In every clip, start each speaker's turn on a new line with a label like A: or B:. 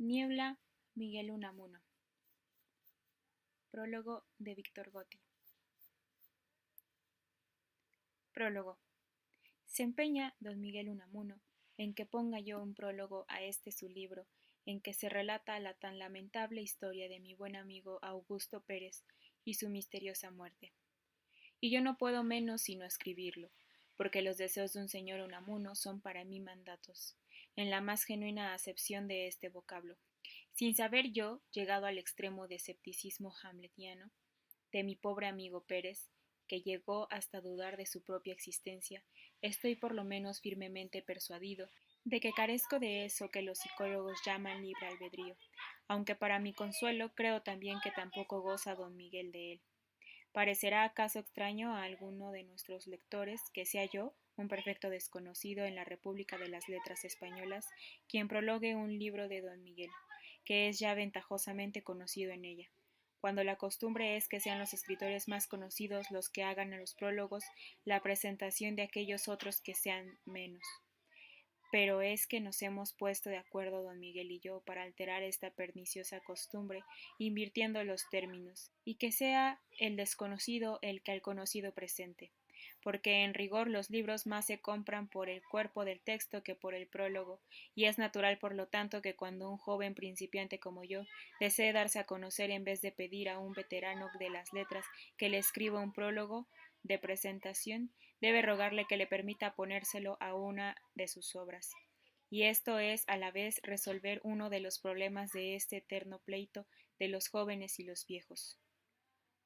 A: Niebla, Miguel Unamuno. Prólogo de Víctor Gotti. Prólogo. Se empeña don Miguel Unamuno en que ponga yo un prólogo a este su libro, en que se relata la tan lamentable historia de mi buen amigo Augusto Pérez y su misteriosa muerte. Y yo no puedo menos sino escribirlo, porque los deseos de un señor Unamuno son para mí mandatos, en la más genuina acepción de este vocablo. Sin saber yo, llegado al extremo de escepticismo hamletiano, de mi pobre amigo Pérez, que llegó hasta dudar de su propia existencia, estoy por lo menos firmemente persuadido de que carezco de eso que los psicólogos llaman libre albedrío, aunque para mi consuelo creo también que tampoco goza don Miguel de él. ¿Parecerá acaso extraño a alguno de nuestros lectores que sea yo, un perfecto desconocido en la República de las Letras Españolas, quien prologue un libro de don Miguel, que es ya ventajosamente conocido en ella, cuando la costumbre es que sean los escritores más conocidos los que hagan a los prólogos la presentación de aquellos otros que sean menos? Pero es que nos hemos puesto de acuerdo don Miguel y yo para alterar esta perniciosa costumbre, invirtiendo los términos, y que sea el desconocido el que al conocido presente, porque en rigor los libros más se compran por el cuerpo del texto que por el prólogo, y es natural por lo tanto que cuando un joven principiante como yo desee darse a conocer en vez de pedir a un veterano de las letras que le escriba un prólogo de presentación, debe rogarle que le permita ponérselo a una de sus obras. Y esto es a la vez resolver uno de los problemas de este eterno pleito de los jóvenes y los viejos.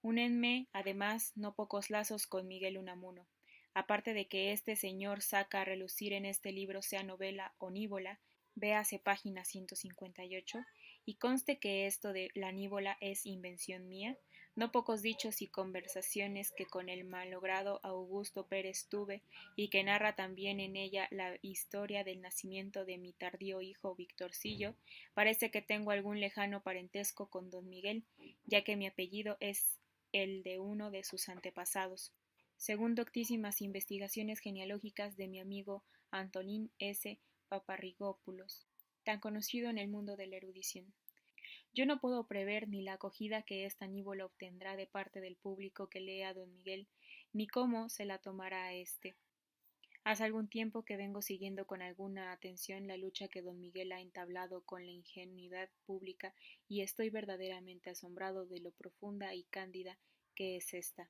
A: Únenme, además, no pocos lazos con Miguel Unamuno, aparte de que este señor saca a relucir en este libro sea novela o nívola, véase página 158, y conste que esto de la nívola es invención mía, no pocos dichos y conversaciones que con el malogrado Augusto Pérez tuve, y que narra también en ella la historia del nacimiento de mi tardío hijo Victorcillo, parece que tengo algún lejano parentesco con don Miguel, ya que mi apellido es el de uno de sus antepasados, según doctísimas investigaciones genealógicas de mi amigo Antolín S. Paparrigópulos, tan conocido en el mundo de la erudición. Yo no puedo prever ni la acogida que esta nívola obtendrá de parte del público que lea a don Miguel, ni cómo se la tomará a éste. Hace algún tiempo que vengo siguiendo con alguna atención la lucha que don Miguel ha entablado con la ingenuidad pública y estoy verdaderamente asombrado de lo profunda y cándida que es ésta.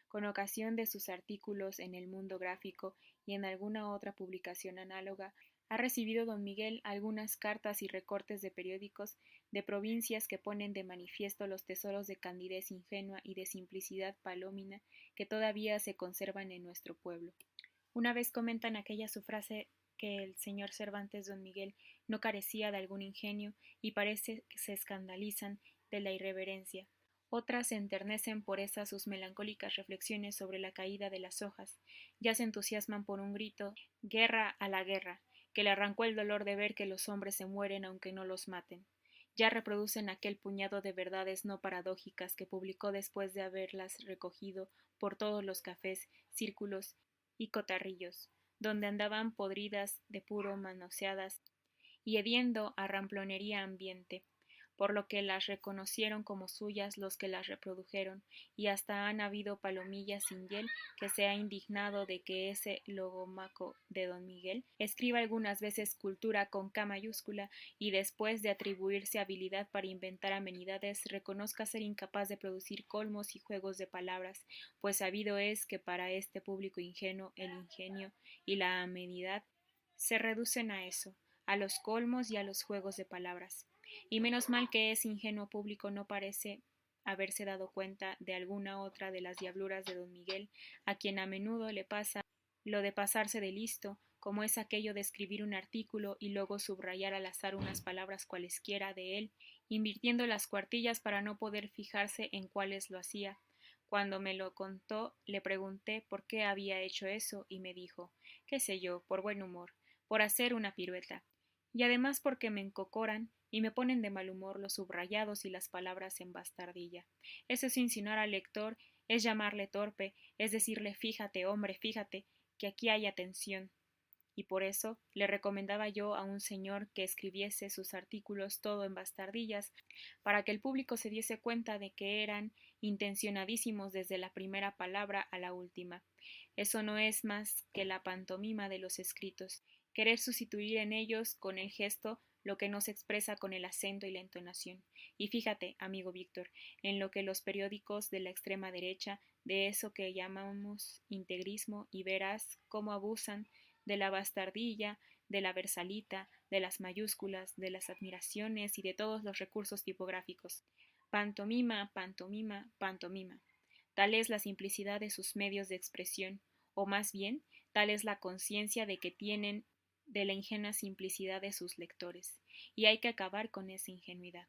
A: Con ocasión de sus artículos en El Mundo Gráfico y en alguna otra publicación análoga, ha recibido don Miguel algunas cartas y recortes de periódicos de provincias que ponen de manifiesto los tesoros de candidez ingenua y de simplicidad palomina que todavía se conservan en nuestro pueblo. Una vez comentan aquella su frase que el señor Cervantes don Miguel no carecía de algún ingenio y parece que se escandalizan de la irreverencia. Otras se enternecen por esas sus melancólicas reflexiones sobre la caída de las hojas, ya se entusiasman por un grito guerra a la guerra, que le arrancó el dolor de ver que los hombres se mueren aunque no los maten. Ya reproducen aquel puñado de verdades no paradójicas que publicó después de haberlas recogido por todos los cafés, círculos y cotarrillos, donde andaban podridas de puro manoseadas y hediendo a ramplonería ambiente, por lo que las reconocieron como suyas los que las reprodujeron, y hasta han habido palomillas sin hiel que se ha indignado de que ese logomaco de don Miguel escriba algunas veces cultura con K mayúscula y después de atribuirse habilidad para inventar amenidades reconozca ser incapaz de producir colmos y juegos de palabras, pues sabido es que para este público ingenuo el ingenio y la amenidad se reducen a eso, a los colmos y a los juegos de palabras. Y menos mal que ese ingenuo público no parece haberse dado cuenta de alguna otra de las diabluras de don Miguel, a quien a menudo le pasa lo de pasarse de listo, como es aquello de escribir un artículo y luego subrayar al azar unas palabras cualesquiera de él, invirtiendo las cuartillas para no poder fijarse en cuáles lo hacía. Cuando me lo contó, le pregunté por qué había hecho eso y me dijo, qué sé yo, por buen humor, por hacer una pirueta, y además porque me encocoran y me ponen de mal humor los subrayados y las palabras en bastardilla. Eso es insinuar al lector, es llamarle torpe, es decirle fíjate, hombre, fíjate, que aquí hay atención. y por eso le recomendaba yo a un señor que escribiese sus artículos todo en bastardillas, para que el público se diese cuenta de que eran intencionadísimos desde la primera palabra a la última. Eso no es más que la pantomima de los escritos, querer sustituir en ellos con el gesto lo que no se expresa con el acento y la entonación. Y fíjate, amigo Víctor, en lo que los periódicos de la extrema derecha, de eso que llamamos integrismo, y verás cómo abusan de la bastardilla, de la versalita, de las mayúsculas, de las admiraciones y de todos los recursos tipográficos. Pantomima, pantomima, pantomima. Tal es la simplicidad de sus medios de expresión, o más bien, tal es la conciencia de que tienen de la ingenua simplicidad de sus lectores, y hay que acabar con esa ingenuidad.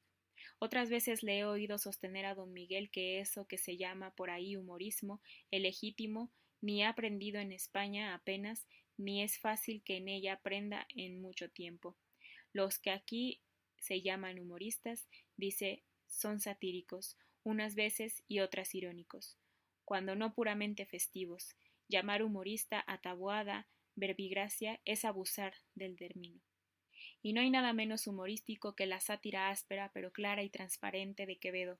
A: Otras veces le he oído sostener a don Miguel que eso que se llama por ahí humorismo, el legítimo, ni ha aprendido en España apenas, ni es fácil que en ella aprenda en mucho tiempo. Los que aquí se llaman humoristas, dice, son satíricos, unas veces y otras irónicos, cuando no puramente festivos. Llamar humorista a tabuada, verbigracia, es abusar del término. Y no hay nada menos humorístico que la sátira áspera pero clara y transparente de Quevedo,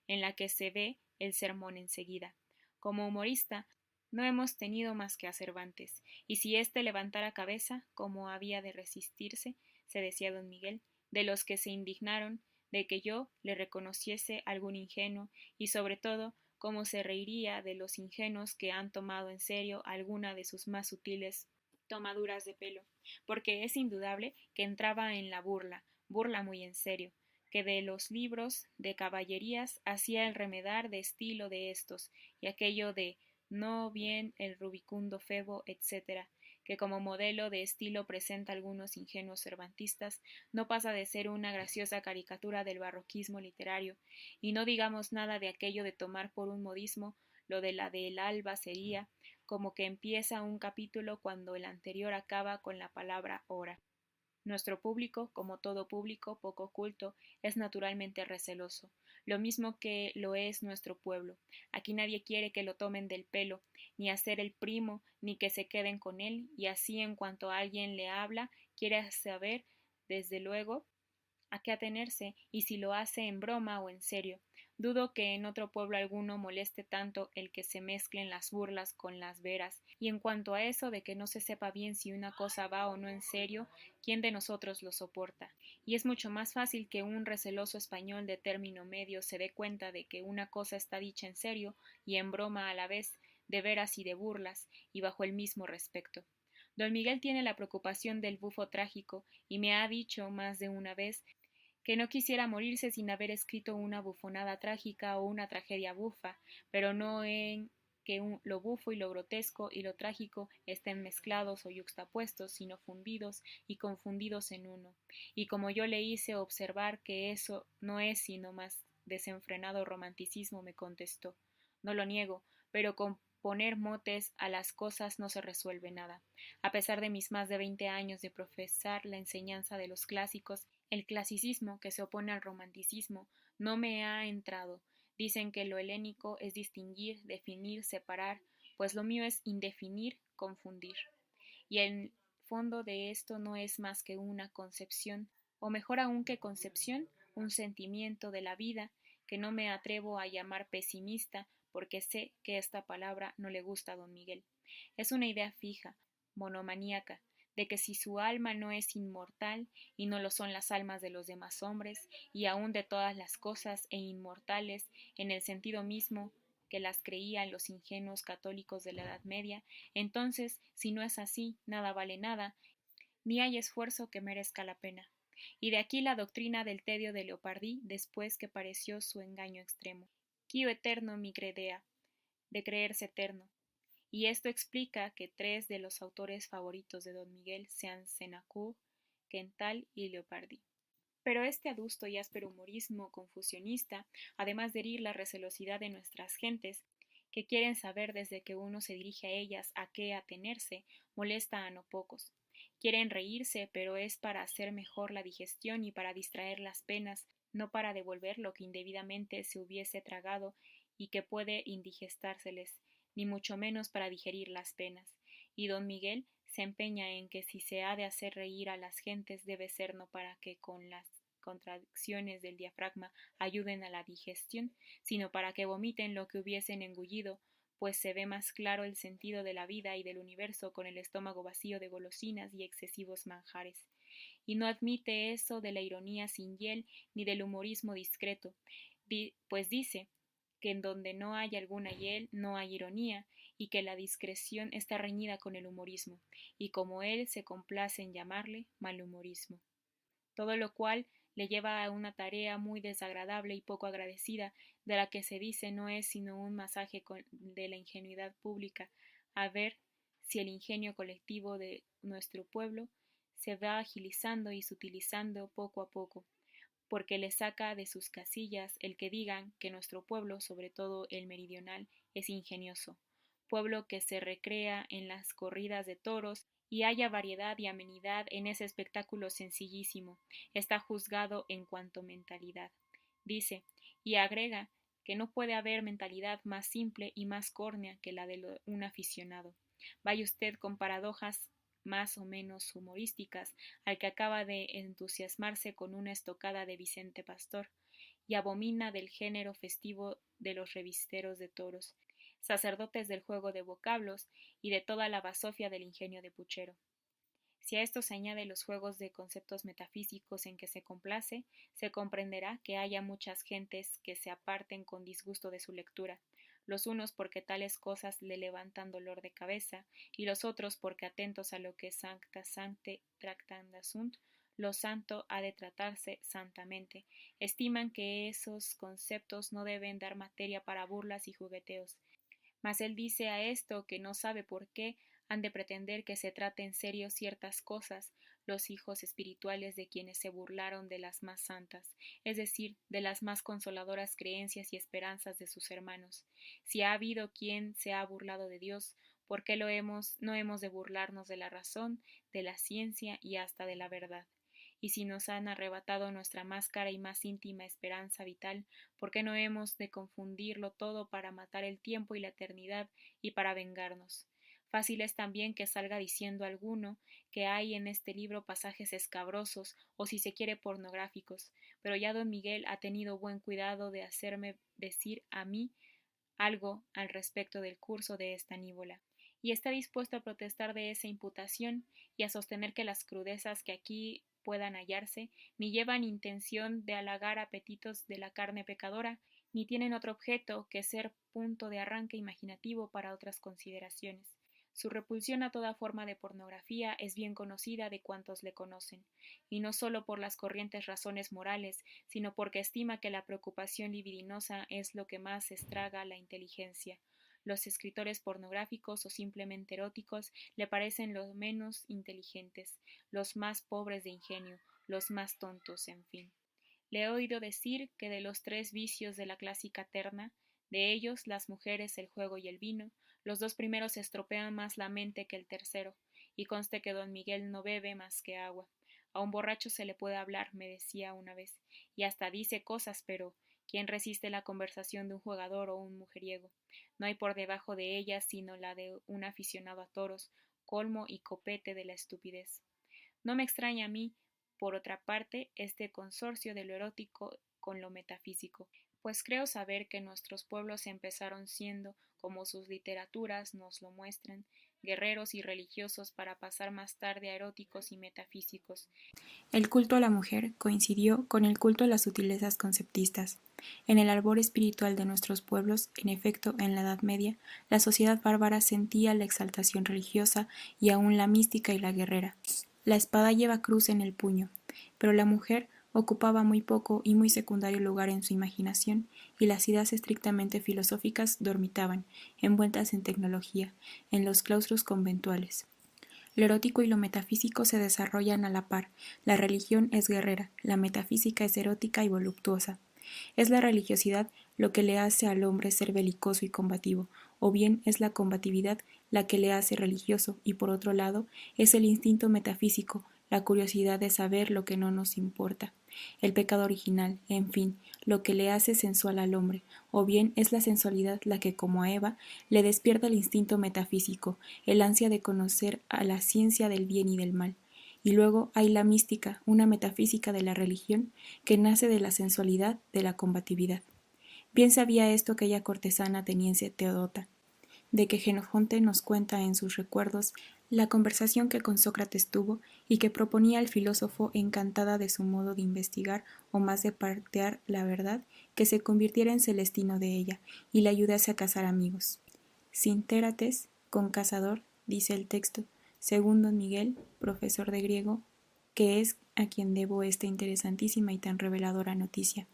A: en la que se ve el sermón enseguida. Como humorista, no hemos tenido más que a Cervantes, y si éste levantara cabeza, ¿cómo había de resistirse, se decía don Miguel, de los que se indignaron de que yo le reconociese algún ingenuo, y sobre todo, cómo se reiría de los ingenuos que han tomado en serio alguna de sus más sutiles tomaduras de pelo, porque es indudable que entraba en la burla, burla muy en serio, que de los libros de caballerías hacía el remedar de estilo de estos, y aquello de no bien el rubicundo Febo, etc., que como modelo de estilo presenta algunos ingenuos cervantistas, no pasa de ser una graciosa caricatura del barroquismo literario, y no digamos nada de aquello de tomar por un modismo lo de la del alba sería, como que empieza un capítulo cuando el anterior acaba con la palabra hora. Nuestro público, como todo público poco culto, es naturalmente receloso, lo mismo que lo es nuestro pueblo. Aquí nadie quiere que lo tomen del pelo, ni hacer el primo, ni que se queden con él, y así en cuanto alguien le habla, quiere saber, desde luego, a qué atenerse y si lo hace en broma o en serio. Dudo que en otro pueblo alguno moleste tanto el que se mezclen las burlas con las veras, y en cuanto a eso de que no se sepa bien si una cosa va o no en serio, ¿quién de nosotros lo soporta? Y es mucho más fácil que un receloso español de término medio se dé cuenta de que una cosa está dicha en serio y en broma a la vez, de veras y de burlas, y bajo el mismo respecto. Don Miguel tiene la preocupación del bufo trágico, y me ha dicho más de una vez que no quisiera morirse sin haber escrito una bufonada trágica o una tragedia bufa, pero no en que lo bufo y lo grotesco y lo trágico estén mezclados o yuxtapuestos, sino fundidos y confundidos en uno. Y como yo le hice observar que eso no es sino más desenfrenado romanticismo, me contestó, no lo niego, pero con poner motes a las cosas no se resuelve nada. A pesar de mis más de 20 años de profesar la enseñanza de los clásicos, el clasicismo, que se opone al romanticismo, no me ha entrado. Dicen que lo helénico es distinguir, definir, separar, pues lo mío es indefinir, confundir. Y el fondo de esto no es más que una concepción, o mejor aún que concepción, un sentimiento de la vida que no me atrevo a llamar pesimista, porque sé que esta palabra no le gusta a don Miguel. Es una idea fija, monomaníaca, de que si su alma no es inmortal, y no lo son las almas de los demás hombres, y aun de todas las cosas e inmortales, en el sentido mismo que las creían los ingenuos católicos de la Edad Media, entonces, si no es así, nada vale nada, ni hay esfuerzo que merezca la pena. Y de aquí la doctrina del tedio de Leopardi, después que pareció su engaño extremo. Quio eterno mi credea, de creerse eterno, y esto explica que tres de los autores favoritos de don Miguel sean Senancour, Quental y Leopardi. Pero este adusto y áspero humorismo confusionista, además de herir la recelosidad de nuestras gentes, que quieren saber desde que uno se dirige a ellas a qué atenerse, molesta a no pocos. Quieren reírse, pero es para hacer mejor la digestión y para distraer las penas, no para devolver lo que indebidamente se hubiese tragado y que puede indigestárseles, ni mucho menos para digerir las penas. Y don Miguel se empeña en que si se ha de hacer reír a las gentes debe ser no para que con las contracciones del diafragma ayuden a la digestión, sino para que vomiten lo que hubiesen engullido, pues se ve más claro el sentido de la vida y del universo con el estómago vacío de golosinas y excesivos manjares. Y no admite eso de la ironía sin hiel ni del humorismo discreto, pues dice que en donde no hay alguna hiel no hay ironía, y que la discreción está reñida con el humorismo, y como él se complace en llamarle malhumorismo. Todo lo cual le lleva a una tarea muy desagradable y poco agradecida, de la que se dice no es sino un masaje de la ingenuidad pública, a ver si el ingenio colectivo de nuestro pueblo se va agilizando y sutilizando poco a poco, porque le saca de sus casillas el que digan que nuestro pueblo, sobre todo el meridional, es ingenioso, pueblo que se recrea en las corridas de toros y haya variedad y amenidad en ese espectáculo sencillísimo, está juzgado en cuanto mentalidad. Dice, y agrega, que no puede haber mentalidad más simple y más córnea que la de un aficionado. Vaya usted con paradojas más o menos humorísticas al que acaba de entusiasmarse con una estocada de Vicente Pastor, y abomina del género festivo de los revisteros de toros, sacerdotes del juego de vocablos y de toda la basofia del ingenio de puchero. Si a esto se añade los juegos de conceptos metafísicos en que se complace, se comprenderá que haya muchas gentes que se aparten con disgusto de su lectura, los unos porque tales cosas le levantan dolor de cabeza, y los otros porque atentos a lo que sancta sancte tractanda sunt, lo santo ha de tratarse santamente, estiman que esos conceptos no deben dar materia para burlas y jugueteos. Mas él dice a esto que no sabe por qué han de pretender que se trate en serio ciertas cosas los hijos espirituales de quienes se burlaron de las más santas, es decir, de las más consoladoras creencias y esperanzas de sus hermanos. Si ha habido quien se ha burlado de Dios, ¿por qué no hemos de burlarnos de la razón, de la ciencia y hasta de la verdad? Y si nos han arrebatado nuestra más cara y más íntima esperanza vital, ¿por qué no hemos de confundirlo todo para matar el tiempo y la eternidad y para vengarnos? Fácil es también que salga diciendo alguno que hay en este libro pasajes escabrosos o si se quiere pornográficos, pero ya don Miguel ha tenido buen cuidado de hacerme decir a mí algo al respecto del curso de esta nívola, y está dispuesto a protestar de esa imputación y a sostener que las crudezas que aquí puedan hallarse ni llevan intención de halagar apetitos de la carne pecadora, ni tienen otro objeto que ser punto de arranque imaginativo para otras consideraciones. Su repulsión a toda forma de pornografía es bien conocida de cuantos le conocen, y no sólo por las corrientes razones morales, sino porque estima que la preocupación libidinosa es lo que más estraga la inteligencia. Los escritores pornográficos o simplemente eróticos le parecen los menos inteligentes, los más pobres de ingenio, los más tontos, en fin. Le he oído decir que de los tres vicios de la clásica terna, de ellos las mujeres, el juego y el vino, los dos primeros estropean más la mente que el tercero, y conste que don Miguel no bebe más que agua. A un borracho se le puede hablar, me decía una vez, y hasta dice cosas, pero ¿quién resiste la conversación de un jugador o un mujeriego? No hay por debajo de ella sino la de un aficionado a toros, colmo y copete de la estupidez. No me extraña a mí, por otra parte, este consorcio de lo erótico con lo metafísico, pues creo saber que nuestros pueblos empezaron siendo, como sus literaturas nos lo muestran, guerreros y religiosos para pasar más tarde a eróticos y metafísicos. El culto a la mujer coincidió con el culto a las sutilezas conceptistas. En el albor espiritual de nuestros pueblos, en efecto, en la Edad Media, la sociedad bárbara sentía la exaltación religiosa y aún la mística y la guerrera. La espada lleva cruz en el puño, pero la mujer ocupaba muy poco y muy secundario lugar en su imaginación, y las ideas estrictamente filosóficas dormitaban, envueltas en tecnología, en los claustros conventuales. Lo erótico y lo metafísico se desarrollan a la par. La religión es guerrera, la metafísica es erótica y voluptuosa. ¿Es la religiosidad lo que le hace al hombre ser belicoso y combativo, o bien es la combatividad la que le hace religioso, y por otro lado es el instinto metafísico, la curiosidad de saber lo que no nos importa, el pecado original, en fin, lo que le hace sensual al hombre, o bien es la sensualidad la que, como a Eva, le despierta el instinto metafísico, el ansia de conocer a la ciencia del bien y del mal. Y luego hay la mística, una metafísica de la religión, que nace de la sensualidad, de la combatividad. Bien sabía esto aquella cortesana ateniense Teodota, de que Jenofonte nos cuenta en sus recuerdos la conversación que con Sócrates tuvo y que proponía al filósofo, encantada de su modo de investigar o más de partear la verdad, que se convirtiera en celestino de ella y le ayudase a cazar amigos. Sintérates, con cazador, dice el texto, según don Miguel, profesor de griego, que es a quien debo esta interesantísima y tan reveladora noticia.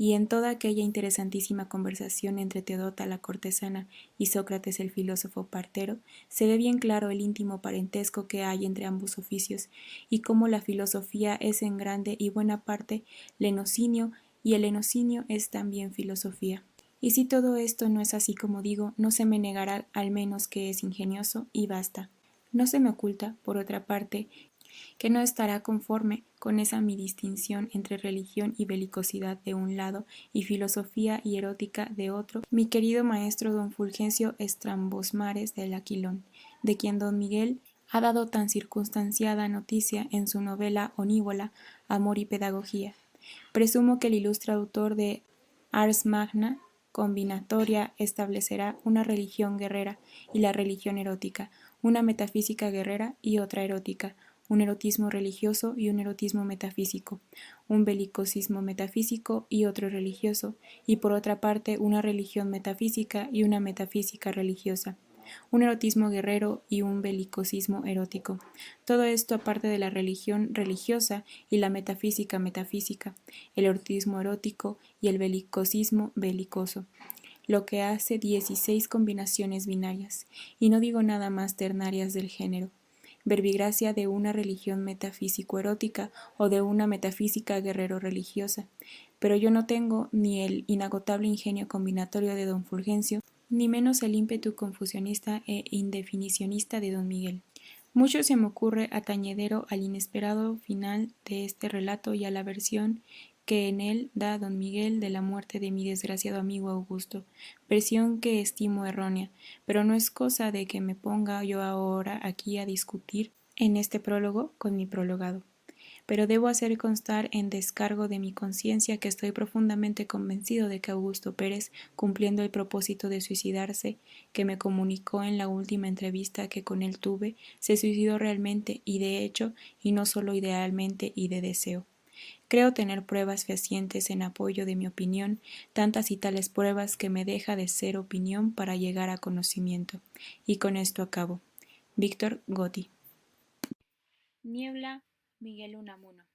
A: Y en toda aquella interesantísima conversación entre Teodota la cortesana y Sócrates el filósofo partero, se ve bien claro el íntimo parentesco que hay entre ambos oficios, y cómo la filosofía es en grande y buena parte lenocinio, y el lenocinio es también filosofía. Y si todo esto no es así como digo, no se me negará al menos que es ingenioso, y basta. No se me oculta, por otra parte, que no estará conforme con esa mi distinción entre religión y belicosidad de un lado y filosofía y erótica de otro, mi querido maestro don Fulgencio Estrambosmares del Aquilón, de quien don Miguel ha dado tan circunstanciada noticia en su novela onívola Amor y Pedagogía. Presumo que el ilustre autor de Ars Magna Combinatoria establecerá una religión guerrera y la religión erótica, una metafísica guerrera y otra erótica, un erotismo religioso y un erotismo metafísico, un belicosismo metafísico y otro religioso, y por otra parte una religión metafísica y una metafísica religiosa, un erotismo guerrero y un belicosismo erótico. Todo esto aparte de la religión religiosa y la metafísica metafísica, el erotismo erótico y el belicosismo belicoso, lo que hace 16 combinaciones binarias, y no digo nada más ternarias del género, verbigracia de una religión metafísico-erótica o de una metafísica guerrero-religiosa, pero yo no tengo ni el inagotable ingenio combinatorio de don Fulgencio, ni menos el ímpetu confusionista e indefinicionista de don Miguel. Mucho se me ocurre atañedero al inesperado final de este relato y a la versión que en él da don Miguel de la muerte de mi desgraciado amigo Augusto, versión que estimo errónea, pero no es cosa de que me ponga yo ahora aquí a discutir en este prólogo con mi prologado. Pero debo hacer constar en descargo de mi conciencia que estoy profundamente convencido de que Augusto Pérez, cumpliendo el propósito de suicidarse que me comunicó en la última entrevista que con él tuve, se suicidó realmente y de hecho, y no solo idealmente y de deseo. Creo tener pruebas fehacientes en apoyo de mi opinión, tantas y tales pruebas que me deja de ser opinión para llegar a conocimiento. Y con esto acabo. Víctor Gotti. Niebla, Miguel Unamuno.